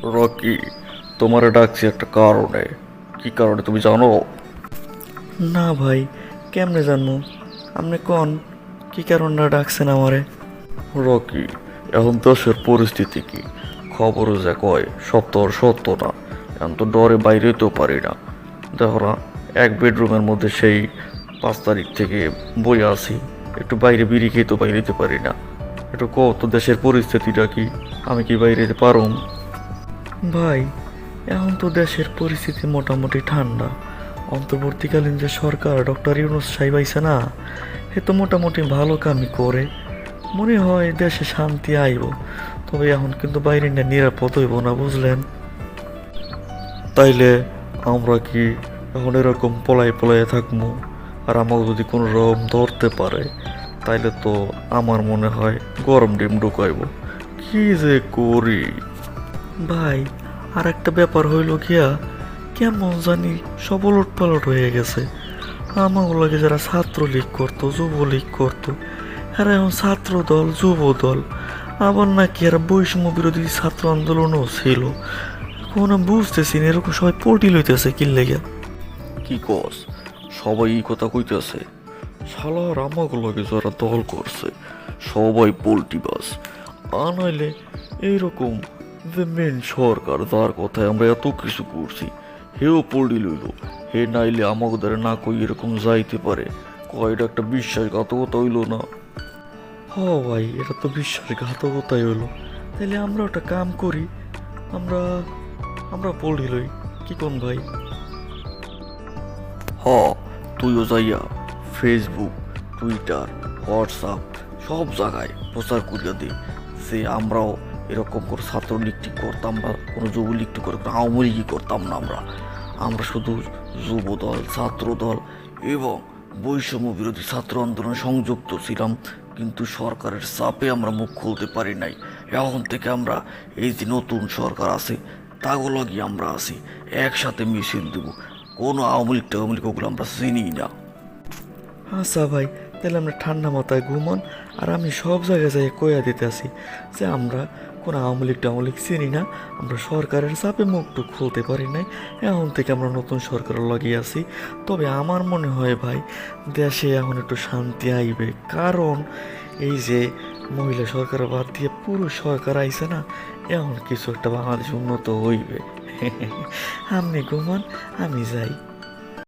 Rocky, তোমারে ডাকছি একটা কারণে। কি কারণে তুমি জানো? না ভাই, কেমনে জানবো? আপনি কোন কি কারণটা ডাকছেন আমারে? রকি, এখন দেশের পরিস্থিতি কি? খবরে যা কয় সব তো আর সত্য না। এখন তো ডরে বাইরে তো পারি না। দেখো না, এক বেডরুমের মধ্যে সেই 5 তারিখ থেকে বই আছি, একটু বাইরে বিড়ি খেয়ে তো বাইরে যেতে পারি না। একটু কত দেশের পরিস্থিতিটা কি? আমি কি বাইরে যেতে পারুম? ভাই, এখন তো দেশের পরিস্থিতি মোটামুটি ঠান্ডা। অন্তর্বর্তীকালীন যে সরকার ডক্টর ইউনূস সাহেব আইছে না, এ তো মোটামুটি ভালো কামই করে। মনে হয় দেশে শান্তি আইব। তবে এখন কিন্তু বাইরে না নিরাপদ হইব না, বুঝলেন? তাইলে আমরা কি এখন এরকম পলায় পলায় থাকবো? আর আমাকে যদি কোনো রকম ধরতে পারে, তাইলে তো আমার মনে হয় গরম ডিম ঢুকাইব। কি যে করি! ভাই, আর একটা ব্যাপার হইল গিয়া, কেমন জানি সব ওলট পালট হয়ে গেছে। আমাগুলোকে যারা ছাত্রলীগ করতো, যুবলীগ করতো, এরা এখন ছাত্র দল, যুব দল, আবার নাকি এরা বৈষম্য বিরোধী ছাত্র আন্দোলনও ছিল। এখন আমি বুঝতেছি না, এরকম সবাই পল্টি লইতেছে কি লেগে। কি কস? সবাই এই কথা কইতেছে। শালার আমাগুলোকে যারা দল করছে সবাই পোল্টিবাস। আনাইলে এইরকম যে মেন সরকার, যার কথায় আমরা এত কিছু করছি, হেও পল্টি লইল। হে নাইলে আমাকে দ্বারা না কই এরকম যাইতে পারে। কয়টা একটা বিশ্বাসঘাতকতা হইল না? হ ভাই, এটা তো বিশ্বাসঘাতকতাই হইলো। তাইলে আমরা একটা কাম করি, আমরা আমরা পল্টি লই, কি কোন ভাই? হ, তুইও যাইয়া ফেসবুক, টুইটার, হোয়াটসঅ্যাপ সব জায়গায় প্রচার করিয়া দে যে আমরাও এরকম করে ছাত্রলীগটি করতাম না, কোনো যুবলীগটি করে আওয়ামী লীগই করতাম না। আমরা আমরা শুধু যুব দল, ছাত্র দল এবং বৈষম্য বিরোধী ছাত্র আন্দোলনে সংযুক্ত ছিলাম, কিন্তু সরকারের চাপে আমরা মুখ খুলতে পারি নাই। এখন থেকে আমরা এই যে নতুন সরকার আছে তাগুলো গিয়ে আমরা আছি, একসাথে মিছিল দেব। কোনো আওয়ামী লীগ টাওয়ামী লীগ ওগুলো আমরা চিনি না। আচ্ছা ভাই, তাহলে আমরা ঠান্ডা মাথায় ঘুমান। আর আমি সব জায়গায় যাই কইয়া দিতে আসি যে আমরা কোনো আওয়ামী লীগ টাওয়ামী লীগ চিনি না, আমরা সরকারের চাপে মুখটুক খুলতে পারি নাই, এখন থেকে আমরা নতুন সরকার লাগিয়ে আছি। তবে আমার মনে হয় ভাই, দেশে এখন একটু শান্তি আইবে, কারণ এই যে মহিলা সরকার বাদ দিয়ে পুরুষ সরকার আইছে না, এখন কিছু একটা বাংলাদেশ উন্নত হইবে। আপনি ঘুমান, আমি যাই।